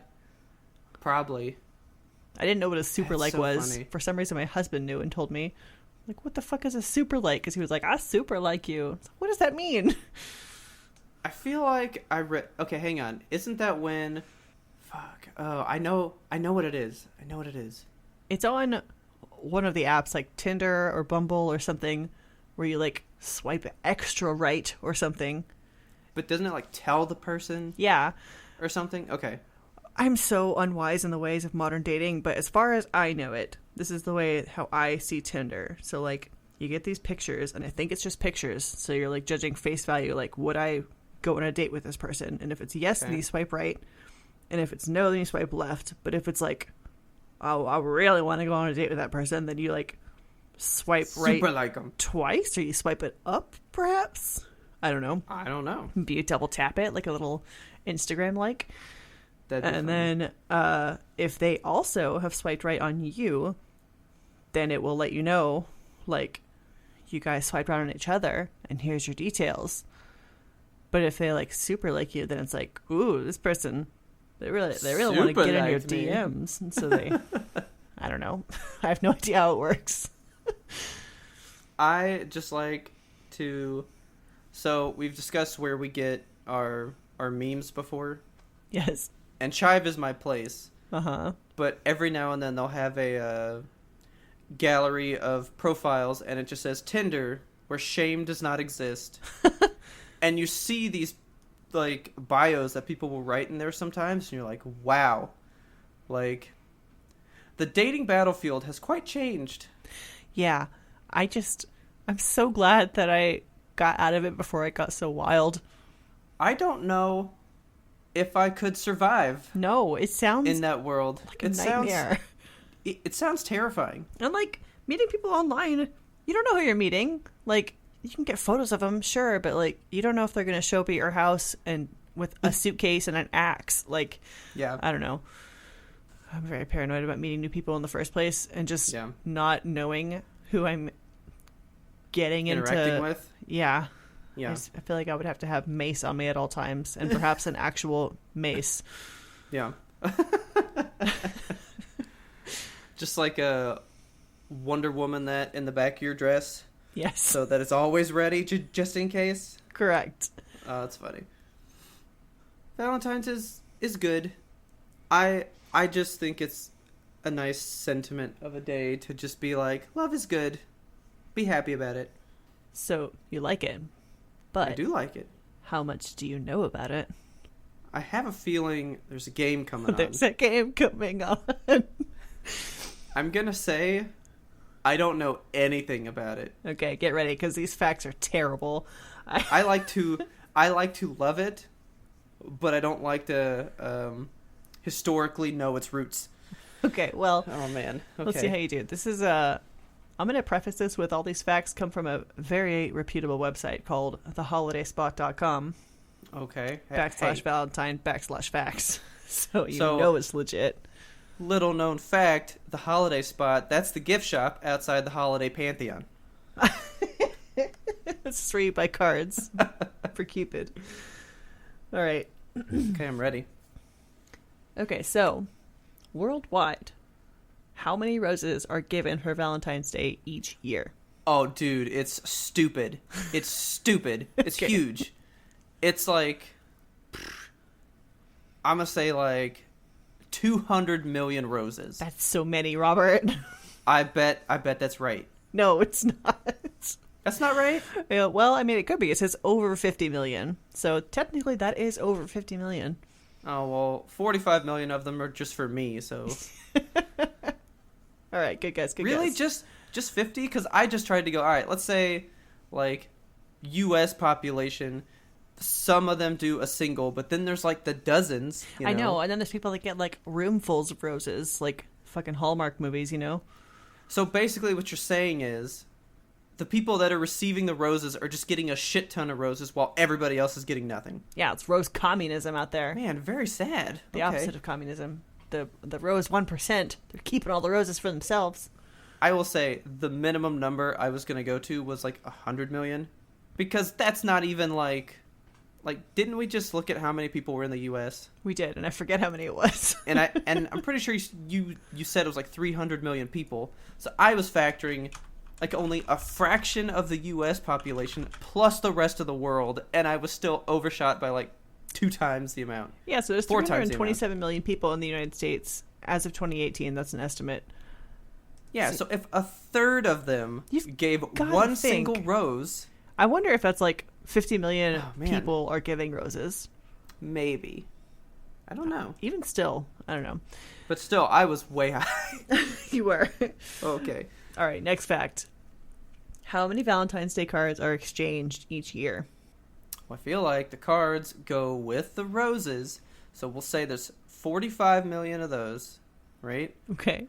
Probably. I didn't know what a super like so was. funny. For some reason, my husband knew and told me. Like, what the fuck is a super like? Because he was like, I super like you. Like, what does that mean? I feel like I read. Okay, hang on. Isn't that when? Fuck. Oh, I know what it is. I know what it is. It's on one of the apps, like Tinder or Bumble or something, where you like swipe extra right or something. But doesn't it like tell the person? Yeah. Or something? Okay. I'm so unwise in the ways of modern dating, but as far as I know it, this is the way how I see Tinder. So like, you get these pictures, and I think it's just pictures. So you're like judging face value, like, would I go on a date with this person? And if it's yes, then you swipe right. And if it's no, then you swipe left. But if it's like, oh, I really want to go on a date with that person, then you like swipe right Super like them. twice, or you swipe it up, perhaps? I don't know. I don't know. Maybe you double tap it like a little Instagram like. And then if they also have swiped right on you, then it will let you know, like, you guys swiped right on each other, and here's your details. But if they, like, super like you, then it's like, ooh, this person, they really want to get in your DMs. And so they, I don't know. I have no idea how it works. I just like to, so we've discussed where we get our memes before. Yes. And Chive is my place. Uh-huh. But every now and then they'll have a gallery of profiles, and it just says Tinder, where shame does not exist. And you see these, like, bios that people will write in there sometimes, and you're like, wow. Like, the dating battlefield has quite changed. Yeah. I'm so glad that I got out of it before it got so wild. I don't know if I could survive. No, it sounds in that world. Like a nightmare. It sounds terrifying. And like meeting people online, you don't know who you're meeting. Like you can get photos of them, sure, but like you don't know if they're going to show up at your house and with a suitcase and an axe. Like, yeah, I don't know. I'm very paranoid about meeting new people in the first place and just not knowing who I'm getting interacting with. Yeah. Yeah. I feel like I would have to have mace on me at all times, and perhaps an actual mace. Yeah. Just like a Wonder Woman that in the back of your dress. Yes. So that it's always ready, just in case. Correct. Oh, that's funny. Valentine's is good. I just think it's a nice sentiment of a day to just be like, love is good. Be happy about it. So you like it. But I do like it. How much do you know about it? I have a feeling there's a game coming on. There's a game coming on. I'm going to say I don't know anything about it. Okay, get ready because these facts are terrible. I like to love it, but I don't like to historically know its roots. Okay, well. Oh man. Okay. Let's see how you do. This is I'm going to preface this with all these facts come from a very reputable website called theholidaysspot.com. Okay. /Valentine /facts. So you know it's legit. Little known fact, the Holiday Spot, that's the gift shop outside the Holiday Pantheon. It's 3 by cards for Cupid. All right. Okay, I'm ready. Okay, so worldwide, how many roses are given for Valentine's Day each year? Oh, dude, it's stupid. It's stupid. It's Okay. huge. It's like, I'm going to say like 200 million roses. That's so many, Robert. I bet that's right. No, it's not. That's not right? Yeah, well, I mean, it could be. It says over 50 million. So technically that is over 50 million. Oh, well, 45 million of them are just for me, so. All right, good guess, good really? guess. Just 50? Because I just tried to go, all right, let's say, like, U.S. population, some of them do a single, but then there's, like, the dozens, you know? I know, and then there's people that get, like, roomfuls of roses, like fucking Hallmark movies, you know? So basically what you're saying is the people that are receiving the roses are just getting a shit ton of roses while everybody else is getting nothing. Yeah, it's rose communism out there. Man, very sad. The opposite of communism. The rose 1%, they're keeping all the roses for themselves. I will say the minimum number I was going to go to was like 100 million. Because that's not even like, didn't we just look at how many people were in the U.S.? We did, and I forget how many it was. and I'm pretty sure you said it was like 300 million people. So I was factoring like only a fraction of the U.S. population plus the rest of the world, and I was still overshot by like 2 times the amount. Yeah, so there's 327 million people in the United States as of 2018. That's an estimate. Yeah, so if a third of them gave one single rose... I wonder if that's like 50 million people are giving roses. Maybe. I don't know. Even still, I don't know. But still, I was way high. You were. Okay. All right, next fact. How many Valentine's Day cards are exchanged each year? Well, I feel like the cards go with the roses. So we'll say there's 45 million of those, right? Okay.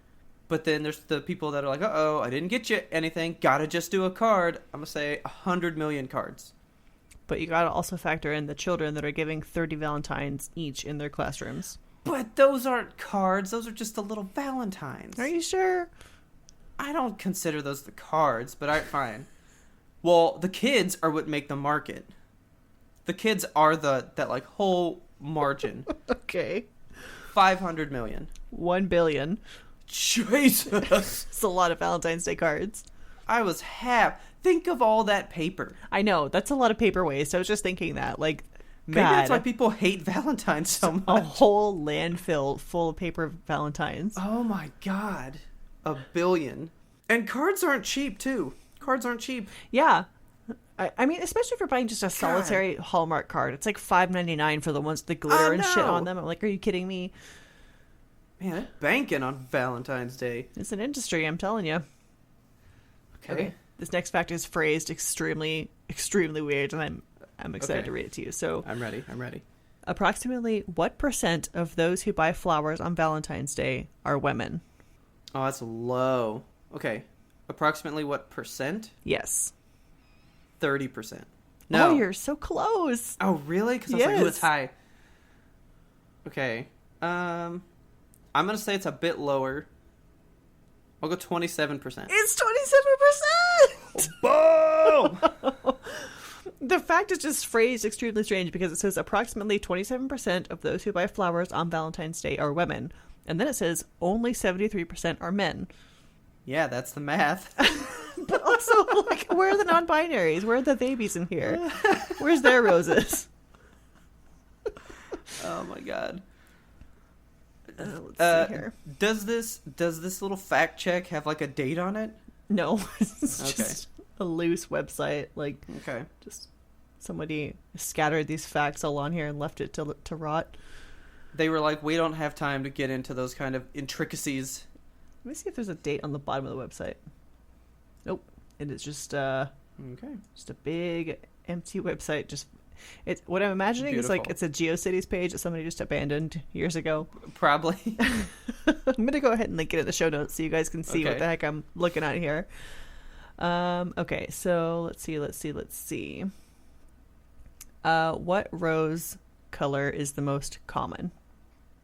But then there's the people that are like, uh-oh, I didn't get you anything. Gotta just do a card. I'm going to say 100 million cards. But you gotta also factor in the children that are giving 30 Valentines each in their classrooms. But those aren't cards. Those are just the little Valentines. Are you sure? I don't consider those the cards, but alright, fine. Well, the kids are what make the market. The kids are that like whole margin. Okay. 500 million. 1 billion. Jesus. It's a lot of Valentine's Day cards. I was Think of all that paper. I know. That's a lot of paper waste. I was just thinking that. Like, Maybe God, that's why people hate Valentine's so much. a whole landfill full of paper Valentines. Oh my God. 1 billion. And cards aren't cheap, too. Cards aren't cheap. Yeah. I mean, especially if you're buying just a solitary Hallmark card. It's like $5.99 for the ones with the glitter and shit on them. I'm like, are you kidding me? Man, they're banking on Valentine's Day. It's an industry, I'm telling you. Okay. This next fact is phrased extremely, extremely weird, and I'm excited to read it to you. So I'm ready. Approximately what % of those who buy flowers on Valentine's Day are women? Oh, that's low. Okay. Approximately what percent? Yes. 30%. No. Oh, you're so close. Oh, really? Because I was like, ooh, it's high. Okay. I'm going to say it's a bit lower. I'll go 27%. It's 27%! Boom! The fact is just phrased extremely strange because it says approximately 27% of those who buy flowers on Valentine's Day are women. And then it says only 73% are men. Yeah, that's the math. But also, like, where are the non-binaries? Where are the babies in here? Where's their roses? Oh my God. Let's see here. Does this little fact check have like a date on it? No, it's just a loose website. Like, okay, just somebody scattered these facts all on here and left it to rot. They were like, we don't have time to get into those kind of intricacies. Let me see if there's a date on the bottom of the website. Nope, it is just just a big empty website. Just what I'm imagining is like it's a GeoCities page that somebody just abandoned years ago. Probably. I'm gonna go ahead and link it in the show notes so you guys can see what the heck I'm looking at here. Okay, so let's see. What rose color is the most common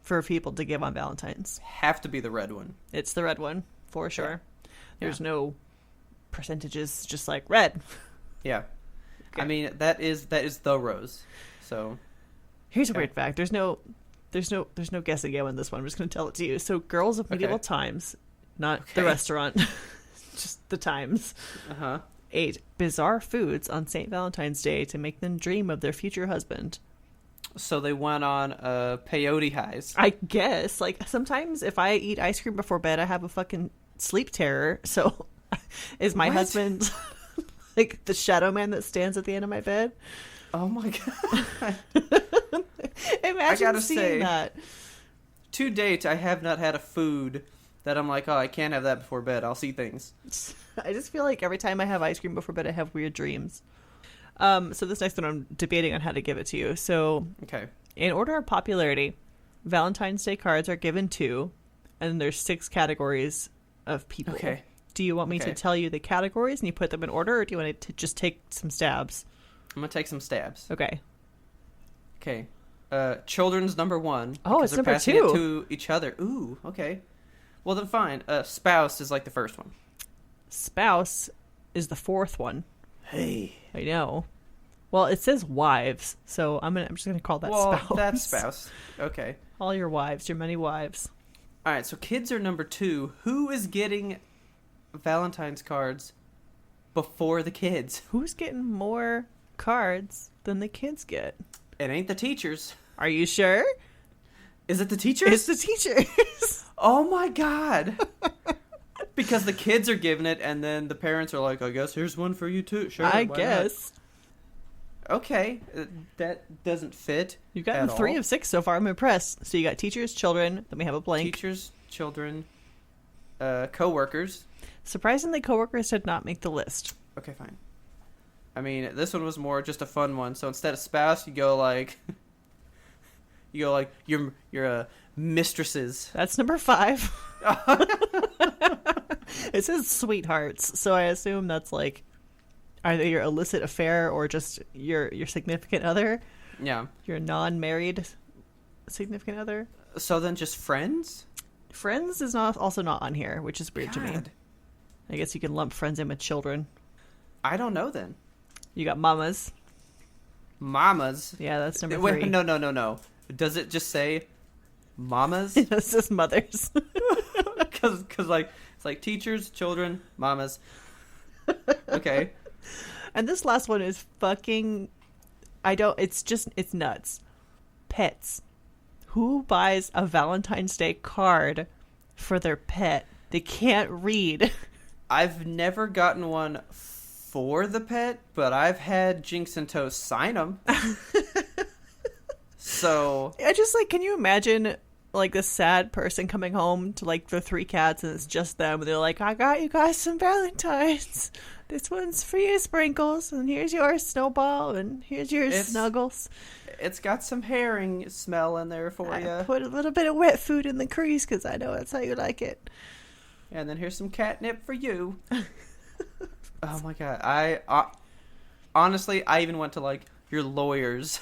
for people to give on Valentine's? Have to be the red one. It's the red one for sure. There's no percentages, just like red. Yeah. Okay. I mean, that is the rose. So here's a weird fact. There's no guessing game on this one. I'm just going to tell it to you. So girls of medieval times, not the restaurant, just the times, ate bizarre foods on St. Valentine's Day to make them dream of their future husband. So they went on peyote highs. I guess. Like, sometimes if I eat ice cream before bed, I have a fucking sleep terror. So is my husband like the shadow man that stands at the end of my bed? Oh my God. Imagine seeing that. To date, I have not had a food that I'm like, oh, I can't have that before bed. I'll see things. I just feel like every time I have ice cream before bed, I have weird dreams. So this next one, I'm debating on how to give it to you. So, in order of popularity, Valentine's Day cards are given to, and there's 6 categories of people. Okay. Do you want me to tell you the categories and you put them in order, or do you want to just take some stabs? I'm going to take some stabs. Okay. Okay. Children's number 1. Oh, it's number 2. Passing it to each other. Ooh, okay. Well, then fine. Spouse is like the first one. Spouse is the 4th one. Hey. I know. Well, it says wives, so I'm just gonna call that spouse. Well, that's spouse. Okay. All your wives, your many wives. All right, so kids are number 2. Who is getting Valentine's cards before the kids? Who's getting more cards than the kids get? It ain't the teachers. Are you sure? Is it the teachers? It's the teachers. Oh my God. Because the kids are giving it, and then the parents are like, I guess here's one for you too. Sure. I guess. Not? Okay. That doesn't fit. You've gotten 3 of 6 so far. I'm impressed. So you got teachers, children, then we have a blank. Teachers, children, co-workers. Surprisingly, co-workers did not make the list. Okay, fine. I mean, this one was more just a fun one. So instead of spouse, you go like your mistresses. That's number 5. It says sweethearts, so I assume that's like either your illicit affair or just your significant other, Yeah. your non-married significant other. So then just friends? Friends is also not on here, which is weird to me. God. I guess you can lump friends in with children. I don't know then. You got mamas. Mamas? Yeah, that's number 3. Wait, no. Does it just say mamas? This is mothers. Because like, it's like teachers, children, mamas. Okay. And this last one is fucking... It's nuts. Pets. Who buys a Valentine's Day card for their pet? They can't read. I've never gotten one for the pet, but I've had Jinx and Toast sign them. So I just like, can you imagine like this sad person coming home to like the 3 cats and it's just them and they're like, I got you guys some Valentines. This one's for you, Sprinkles, and here's yours, Snowball, and here's yours, Snuggles. It's got some herring smell in there for you. I put a little bit of wet food in the crease because I know that's how you like it. And then here's some catnip for you. Oh my god! I honestly, I even went to like your lawyers,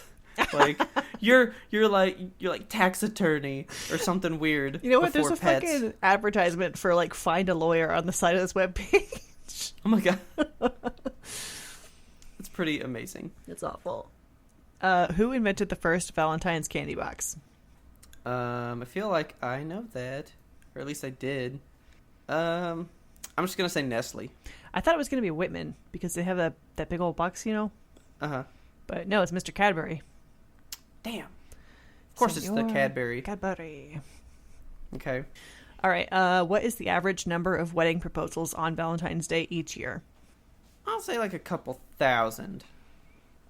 like you're like tax attorney or something weird. You know what? There's a pets. fucking advertisement for like find a lawyer on the side of this webpage. Oh my god, it's pretty amazing. It's awful. Who invented the first Valentine's candy box? I feel like I know that, or at least I did. I'm just gonna say Nestle. I thought it was gonna be Whitman because they have that big old box, you know. But no, it's Mr. Cadbury. Damn. Of course, it's the Cadbury. Cadbury. Okay. All right. What is the average number of wedding proposals on Valentine's Day each year? I'll say like a couple thousand.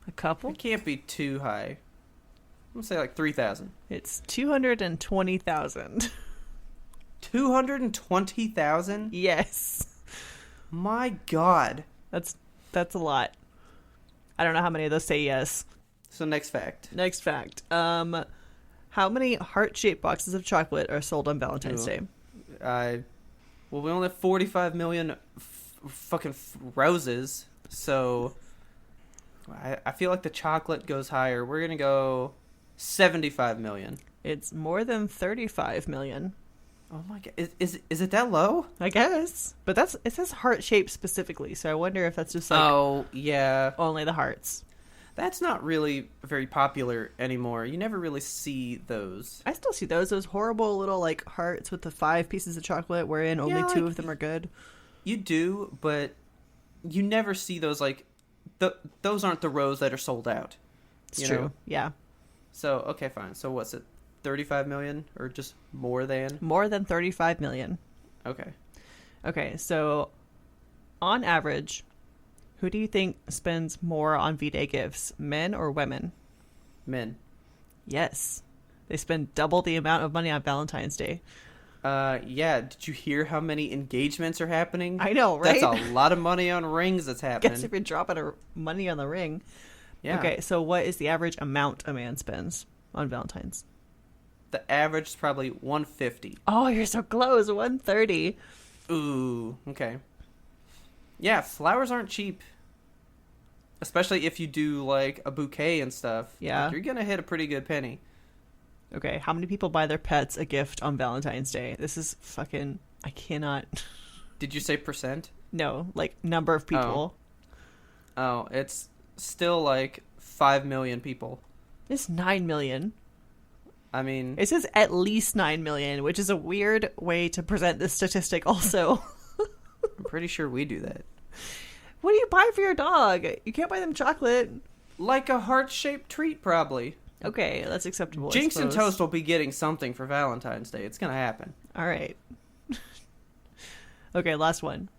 A couple? It can't be too high. I'm gonna say like 3,000. It's 220,000. 220,000? Yes. My god. That's a lot. I don't know how many of those say yes. So next fact. Next fact. How many heart-shaped boxes of chocolate are sold on Valentine's Day? Well, we only have 45 million fucking roses, so I feel like the chocolate goes higher. We're gonna go 75 million. It's more than 35 million. Oh my god, is it that low? I guess, but it says heart-shaped specifically, so I wonder if that's just like oh yeah, only the hearts. That's not really very popular anymore. You never really see those. I still see those horrible little like hearts with the 5 pieces of chocolate wherein only 2 of them are good. You do, but you never see those like those aren't the rows that are sold out. It's true. Know? Yeah. So, okay, fine. So what's it? 35 million or just more than? More than 35 million. Okay. Okay, so on average, who do you think spends more on V-Day gifts, men or women? Men. Yes. They spend double the amount of money on Valentine's Day. Yeah. Did you hear how many engagements are happening? I know, right? That's a lot of money on rings that's happening. Guess if you're dropping money on the ring. Yeah. Okay, so what is the average amount a man spends on Valentine's? The average is probably 150. Oh, you're so close. 130. Ooh, okay. Yeah, flowers aren't cheap. Especially if you do, like, a bouquet and stuff. Yeah. Like, you're gonna hit a pretty good penny. Okay, how many people buy their pets a gift on Valentine's Day? This is fucking... I cannot... Did you say percent? No, like, number of people. Oh, it's still, like, 5 million people. It's 9 million. I mean... It says at least 9 million, which is a weird way to present this statistic also. I'm pretty sure we do that. What do you buy for your dog? You can't buy them chocolate. Like a heart-shaped treat, probably. Okay, that's acceptable. Jinx and Toast will be getting something for Valentine's Day. It's gonna happen. All right. Okay, last one.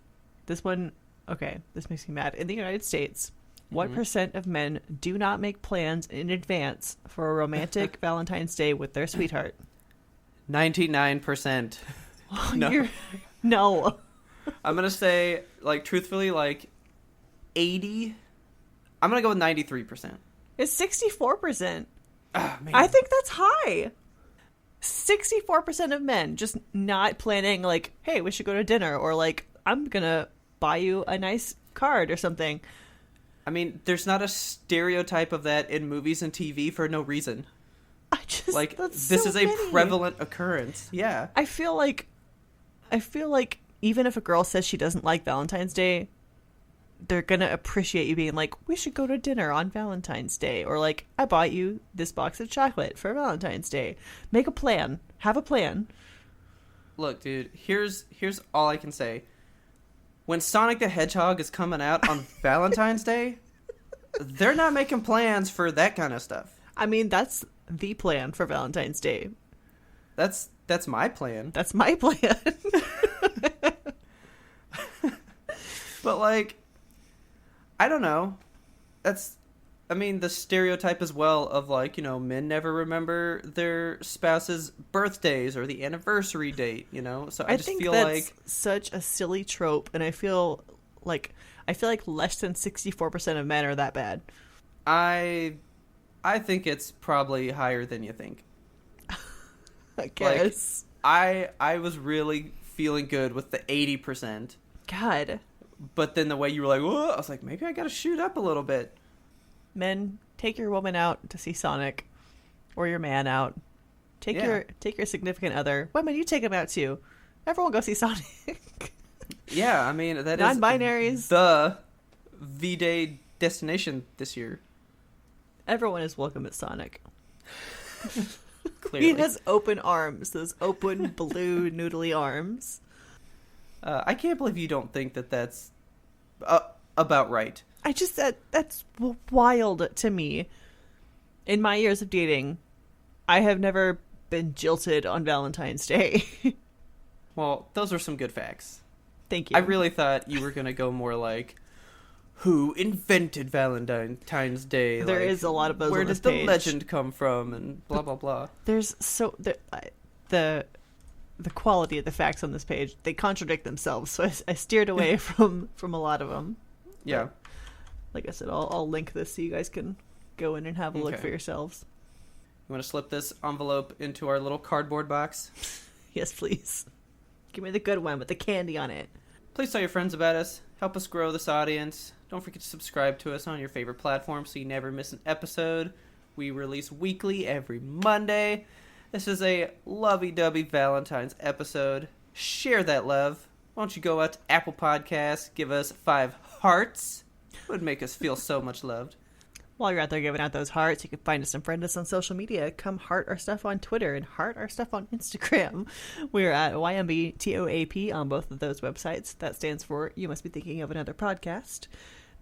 This one, okay, this makes me mad. In the United States, what percent of men do not make plans in advance for a romantic Valentine's Day with their sweetheart? 99%. No. No. I'm gonna say, like, truthfully, like, 80. I'm gonna go with 93%. It's 64%. Oh, man. I think that's high. 64% of men just not planning, like, hey, we should go to dinner, or like, I'm gonna buy you a nice card or something. I mean, there's not a stereotype of that in movies and TV for no reason. Like, this is a prevalent occurrence. Yeah. I feel like even if a girl says she doesn't like Valentine's Day, they're gonna appreciate you being like, we should go to dinner on Valentine's Day, or like, I bought you this box of chocolate for Valentine's Day. Make a plan. Have a plan. Look, dude, here's all I can say. When Sonic the Hedgehog is coming out on Valentine's Day, they're not making plans for that kind of stuff. I mean, that's the plan for Valentine's Day. That's my plan. That's my plan. But, like, I don't know. I mean, the stereotype as well of, like, you know, men never remember their spouse's birthdays or the anniversary date, you know? So I just think feel that's like such a silly trope, and I feel like less than 64% of men are that bad. I think it's probably higher than you think. I guess. Like, I was really feeling good with the 80%. God. But then the way you were like, whoa, I was like, maybe I gotta shoot up a little bit. Men, take your woman out to see Sonic, or your man out. Take your significant other. Women, you take them out too. Everyone go see Sonic. Yeah, I mean, that is non-binaries. The V-Day destination this year. Everyone is welcome at Sonic. Clearly. He has open arms, those open blue noodly arms. I can't believe you don't think that that's about right. That's wild to me. In my years of dating, I have never been jilted on Valentine's Day. Well, those are some good facts. Thank you. I really thought you were going to go more like, who invented Valentine's Day? There like, is a lot of those where on this did the page. legend come from? And blah, blah, blah. There's the quality of the facts on this page, they contradict themselves, so I steered away from a lot of them. Yeah. But, like I said, I'll link this so you guys can go in and have a look for yourselves. You want to slip this envelope into our little cardboard box? Yes, please. Give me the good one with the candy on it. Please tell your friends about us. Help us grow this audience. Don't forget to subscribe to us on your favorite platform so you never miss an episode. We release weekly every Monday. This is a lovey-dovey Valentine's episode. Share that love. Why don't you go out to Apple Podcasts, give us 5 hearts. It would make us feel so much loved. While you're out there giving out those hearts, you can find us and friend us on social media. Come heart our stuff on Twitter and heart our stuff on Instagram. We're at YMBTOAP on both of those websites. That stands for You Must Be Thinking of Another Podcast.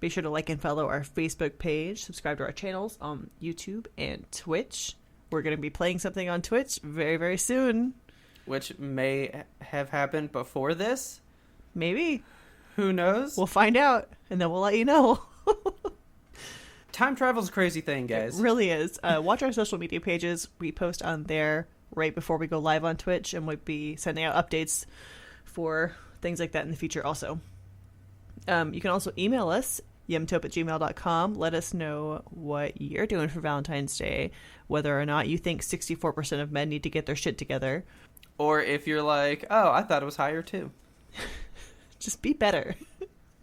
Be sure to like and follow our Facebook page. Subscribe to our channels on YouTube and Twitch. We're going to be playing something on Twitch very, very soon. Which may have happened before this. Maybe. Who knows? We'll find out, and then we'll let you know. Time travel's a crazy thing, guys. It really is. Watch our social media pages. We post on there right before we go live on Twitch, and we'll be sending out updates for things like that in the future also. You can also email us, yumtope@gmail.com. Let us know what you're doing for Valentine's Day, whether or not you think 64% of men need to get their shit together. Or if you're like, oh, I thought it was higher too. Just be better.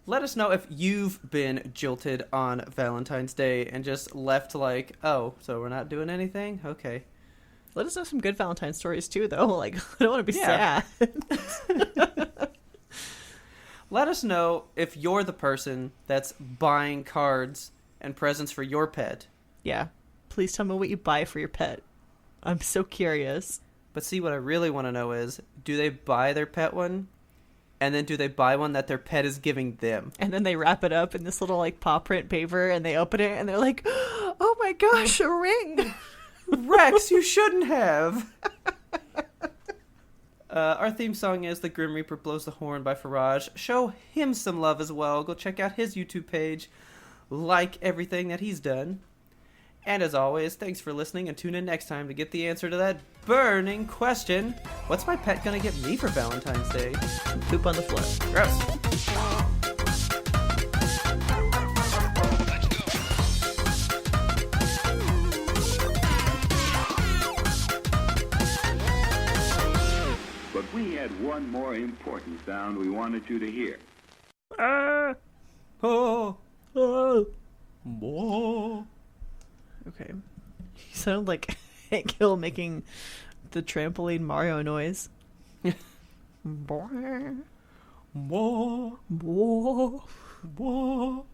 Let us know if you've been jilted on Valentine's Day and just left like, oh, so we're not doing anything? Okay. Let us know some good Valentine stories too, though. Like, I don't want to be sad. Let us know if you're the person that's buying cards and presents for your pet. Yeah. Please tell me what you buy for your pet. I'm so curious. But see, what I really want to know is, do they buy their pet one? And then do they buy one that their pet is giving them? And then they wrap it up in this little, like, paw print paper, and they open it, and they're like, oh my gosh, a ring! Rex, you shouldn't have! Our theme song is The Grim Reaper Blows the Horn by Faraj. Show him some love as well. Go check out his YouTube page. Like everything that he's done. And as always, thanks for listening, and tune in next time to get the answer to that burning question. What's my pet gonna get me for Valentine's Day? Poop on the floor. Gross. But we had one more important sound we wanted you to hear. Oh. Oh. Whoa. Okay. You sound like Hank Hill making the trampoline Mario noise. Whoa. Whoa. Whoa. Whoa.